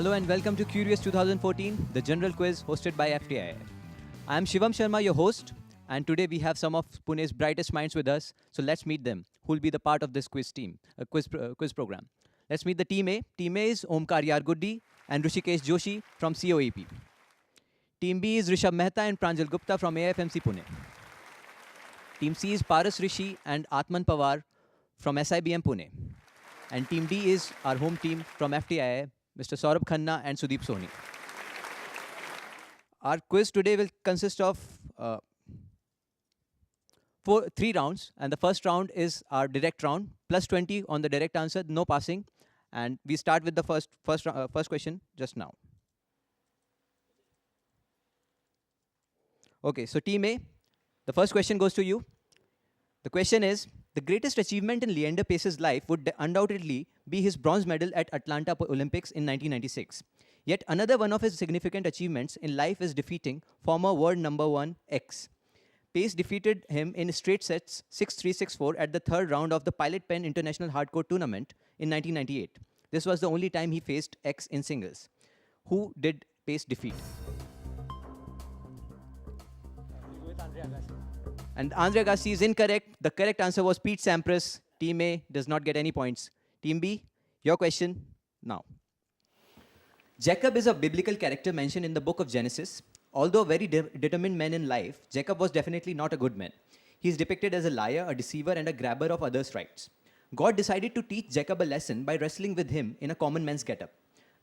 Hello and welcome to Curious 2014, the general quiz hosted by FTI. I am Shivam Sharma, your host, and today we have some of Pune's brightest minds with us. So let's meet them, who will be the part of this quiz program. Let's meet the Team A. Team A is Omkar Yarguddi and Rishikesh Joshi from COEP. Team B is Rishabh Mehta and Pranjal Gupta from AFMC Pune. Team C is Paras Rishi and Atman Pawar from SIBM Pune. And Team D is our home team from FTI, Mr. Saurabh Khanna and Sudeep Soni. Our quiz today will consist of three rounds, and the first round is our direct round, plus 20 on the direct answer, no passing, and we start with the first question just now. Okay, so Team A, the first question goes to you. The question is, the greatest achievement in Leander Pace's life would undoubtedly be his bronze medal at Atlanta Olympics in 1996. Yet another one of his significant achievements in life is defeating former world number one X. Pace defeated him in straight sets 6-3, 6-4 at the third round of the Pilot Pen International Hardcore Tournament in 1998. This was the only time he faced X in singles. Who did Pace defeat? And Andre Agassi is incorrect. The correct answer was Pete Sampras. Team A does not get any points. Team B, your question now. Jacob is a biblical character mentioned in the book of Genesis. Although a very determined man in life, Jacob was definitely not a good man. He is depicted as a liar, a deceiver, and a grabber of others' rights. God decided to teach Jacob a lesson by wrestling with him in a common man's getup.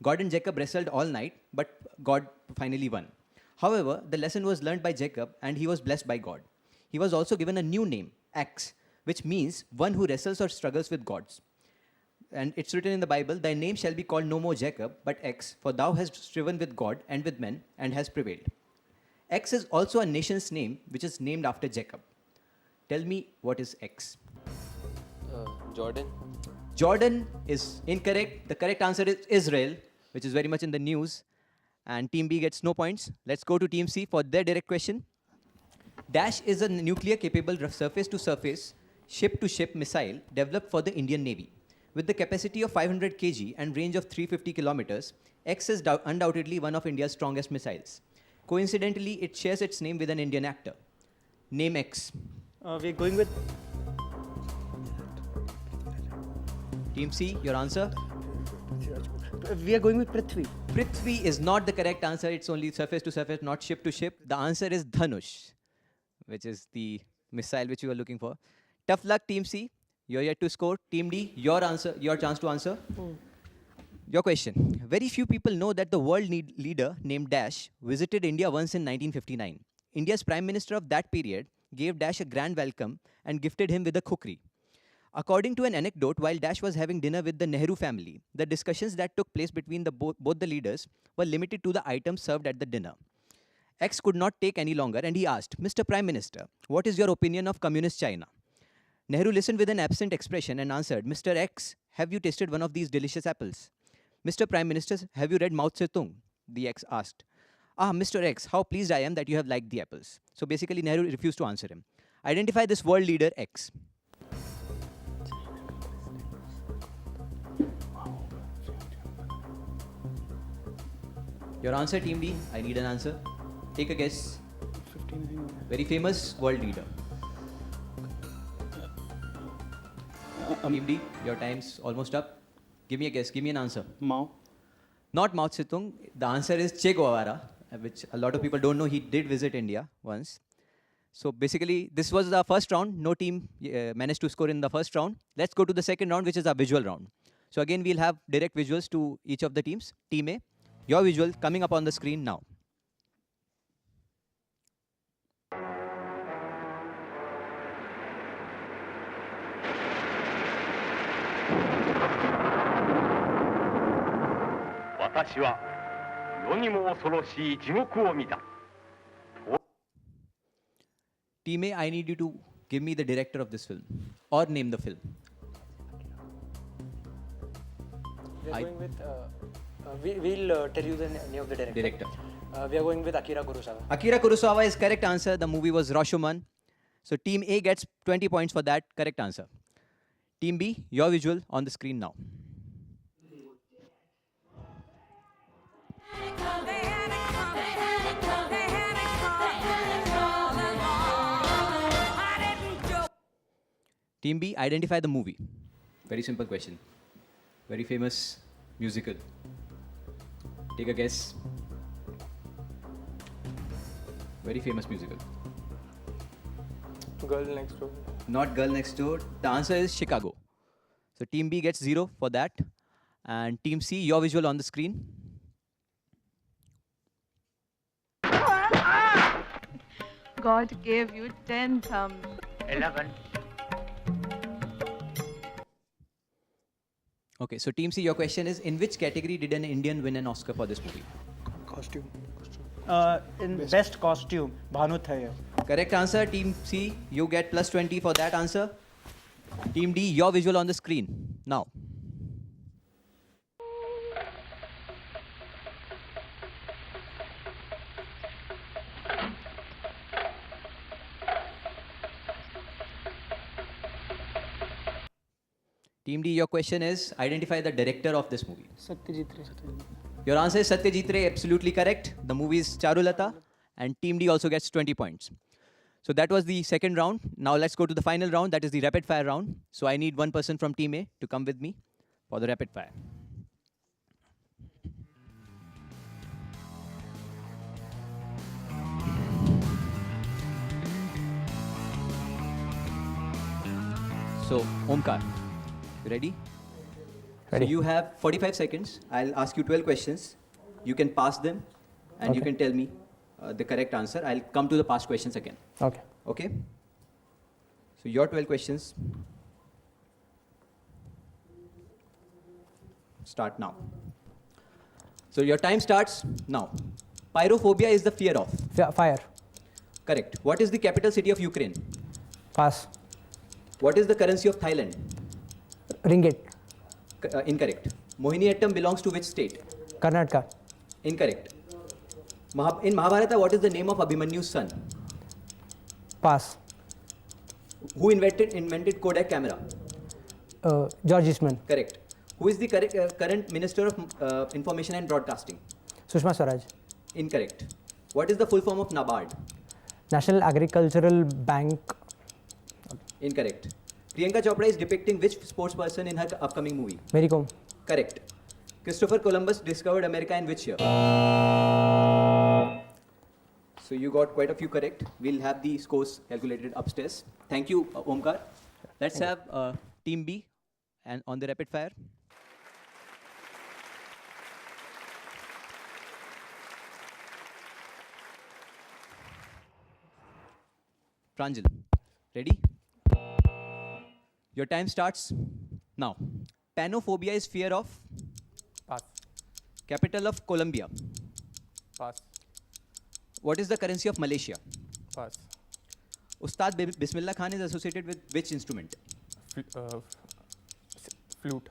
God and Jacob wrestled all night, but God finally won. However, the lesson was learned by Jacob, and he was blessed by God. He was also given a new name, X, which means one who wrestles or struggles with gods. And it's written in the Bible, thy name shall be called no more Jacob, but X, for thou hast striven with God and with men, and hast prevailed. X is also a nation's name, which is named after Jacob. Tell me, what is X? Jordan. Jordan is incorrect. The correct answer is Israel, which is very much in the news. And Team B gets no points. Let's go to Team C for their direct question. Dash is a nuclear-capable surface-to-surface, ship-to-ship missile developed for the Indian Navy. With the capacity of 500 kg and range of 350 kilometers, X is undoubtedly one of India's strongest missiles. Coincidentally, it shares its name with an Indian actor. Name X. We're going with... Team C, your answer? We are going with Prithvi. Prithvi is not the correct answer. It's only surface-to-surface, not ship-to-ship. The answer is Dhanush, which is the missile which you are looking for. Tough luck, Team C. You're yet to score. Team D, your chance to answer. Your question. Very few people know that the world leader named Dash visited India once in 1959. India's Prime Minister of that period gave Dash a grand welcome and gifted him with a kukri. According to an anecdote, while Dash was having dinner with the Nehru family, the discussions that took place between both the leaders were limited to the items served at the dinner. X could not take any longer and he asked, Mr. Prime Minister, what is your opinion of communist China? Nehru listened with an absent expression and answered, Mr. X, have you tasted one of these delicious apples? Mr. Prime Minister, have you read Mao Zedong? The X asked. Ah, Mr. X, how pleased I am that you have liked the apples. So basically, Nehru refused to answer him. Identify this world leader X. Your answer, Team D. I need an answer. Take a guess. 59. Very famous world leader. Team D, your time's almost up. Give me a guess. Give me an answer. Mao. Not Mao Zedong. The answer is Che Guevara, which a lot of people don't know. He did visit India once. So basically, this was the first round. No team managed to score in the first round. Let's go to the second round, which is our visual round. So again, we'll have direct visuals to each of the teams. Team A, your visual coming up on the screen now. Team A, I need you to give me the director of this film or name the film. We are going with... we'll tell you the name of the director. We are going with Akira Kurosawa. Akira Kurosawa is correct answer. The movie was Rashomon. So Team A gets 20 points for that correct answer. Team B, your visual on the screen now. Team B, identify the movie. Very simple question. Very famous musical. Take a guess. Very famous musical. Girl Next Door. Not Girl Next Door. The answer is Chicago. So Team B gets 0 for that. And Team C, your visual on the screen. God gave you 10 thumbs. 11. Okay, so Team C, your question is, in which category did an Indian win an Oscar for this movie? Costume. In best costume, Bhanu Thayer. Correct answer, Team C, you get plus 20 for that answer. Team D, your visual on the screen. Now. Team D, your question is, identify the director of this movie. Satyajit Ray. Your answer is Satyajit Ray, absolutely correct. The movie is Charulata, and Team D also gets 20 points. So that was the second round. Now let's go to the final round, that is the rapid fire round. So I need one person from Team A to come with me for the rapid fire. So, Omkar, you ready? Ready. So you have 45 seconds. I'll ask you 12 questions. You can pass them and you Okay. can tell me the correct answer. I'll come to the past questions again. Okay. Okay? So your 12 questions start now. So your time starts now. Pyrophobia is the fear of. Fire. Correct. What is the capital city of Ukraine? Pass. What is the currency of Thailand? Ringgit. Incorrect. Mohiniyattam belongs to which state? Karnataka. Incorrect. In Mahabharata, what is the name of Abhimanyu's son? Pass. Who invented Kodak camera? George Eastman. Correct. Who is the current Minister of Information and Broadcasting? Sushma Swaraj. Incorrect. What is the full form of NABARD? National Agricultural Bank. Incorrect. Priyanka Chopra is depicting which sports person in her upcoming movie? Mary Kom. Correct. Christopher Columbus discovered America in which year? So you got quite a few correct. We'll have the scores calculated upstairs. Thank you, Omkar. Let's have Team B and on the rapid fire. Pranjal, ready? Your time starts now. Panophobia is fear of. Pass. Capital of Colombia. Pass. What is the currency of Malaysia? Pass. Ustad Bismillah Khan is associated with which instrument? Flute.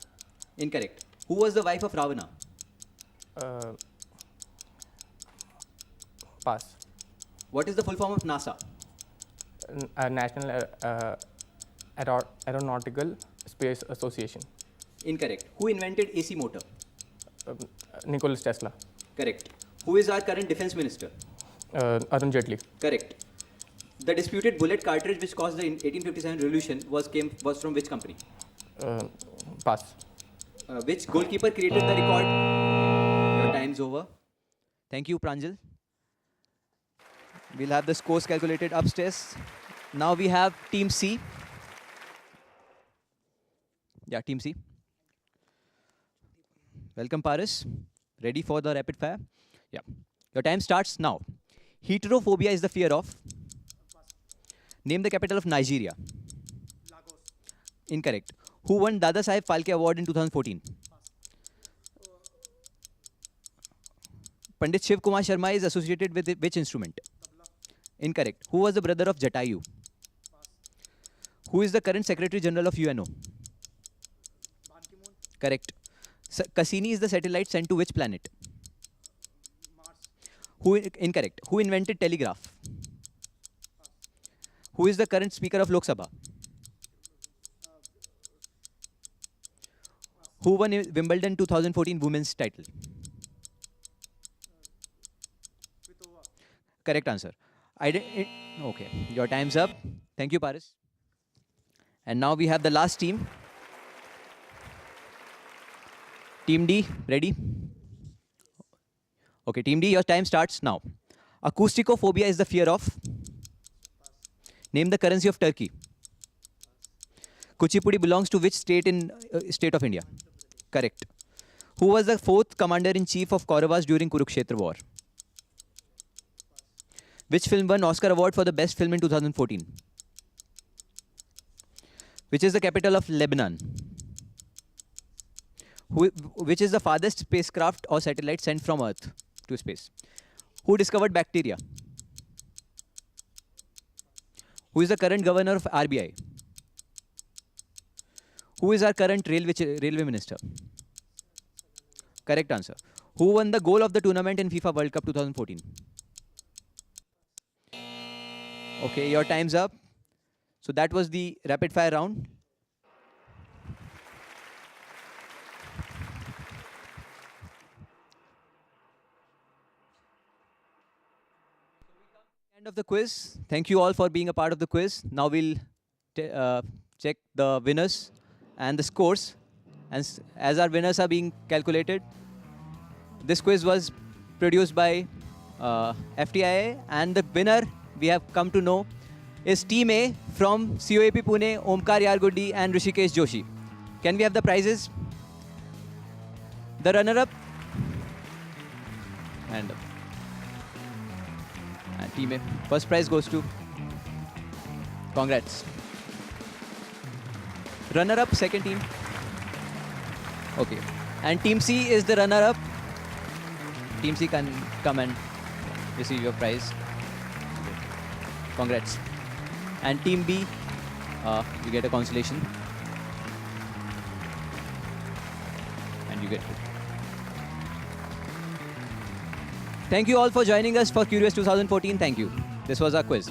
Incorrect. Who was the wife of Ravana? Pass. What is the full form of NASA? National Aeronautical Space Association. Incorrect. Who invented AC motor? Nicholas Tesla. Correct. Who is our current defense minister? Arun Jaitley. Correct. The disputed bullet cartridge which caused the 1857 revolution was from which company? Pass. Which goalkeeper created the record? Your time's over. Thank you, Pranjal. We'll have the scores calculated upstairs. Now we have Team C. Yeah, Team C. Welcome, Paris. Ready for the rapid fire? Yeah. Your time starts now. Heterophobia is the fear of. Name the capital of Nigeria. Lagos. Incorrect. Who won Dada Saheb Phalke Award in 2014? Pandit Shiv Kumar Sharma is associated with which instrument? Incorrect. Who was the brother of Jatayu? Who is the current Secretary General of UNO? Ban Ki-moon. Correct. Cassini is the satellite sent to which planet? Mars. Incorrect. Who invented telegraph? Who is the current Speaker of Lok Sabha? Who won Wimbledon 2014 women's title? correct answer. Okay, your time's up. Thank you, Paris. And now we have the last team. Team D, ready? Okay, Team D, your time starts now. Acousticophobia is the fear of. Name the currency of Turkey. Kuchipudi belongs to which state in state of India? Correct. Who was the fourth commander-in-chief of Kauravas during Kurukshetra war? Which film won Oscar Award for the best film in 2014? Which is the capital of Lebanon? Which is the farthest spacecraft or satellite sent from Earth to space? Who discovered bacteria? Who is the current governor of RBI? Who is our current railway minister? Correct answer. Who won the goal of the tournament in FIFA World Cup 2014? Okay, your time's up. So that was the rapid fire round. End of the quiz. Thank you all for being a part of the quiz. Now we'll check the winners and the scores. And as our winners are being calculated, this quiz was produced by FTIA, and the winner we have come to know is Team A from COAP Pune, Omkar Yarguddi and Rishikesh Joshi. Can we have the prizes? The runner-up and Team A. First prize goes to. Congrats. Runner-up, second team. Okay. And Team C is the runner-up. Team C can come and receive your prize. Congrats. And Team B, you get a consolation. And you get it. Thank you all for joining us for Curious 2014. Thank you. This was our quiz.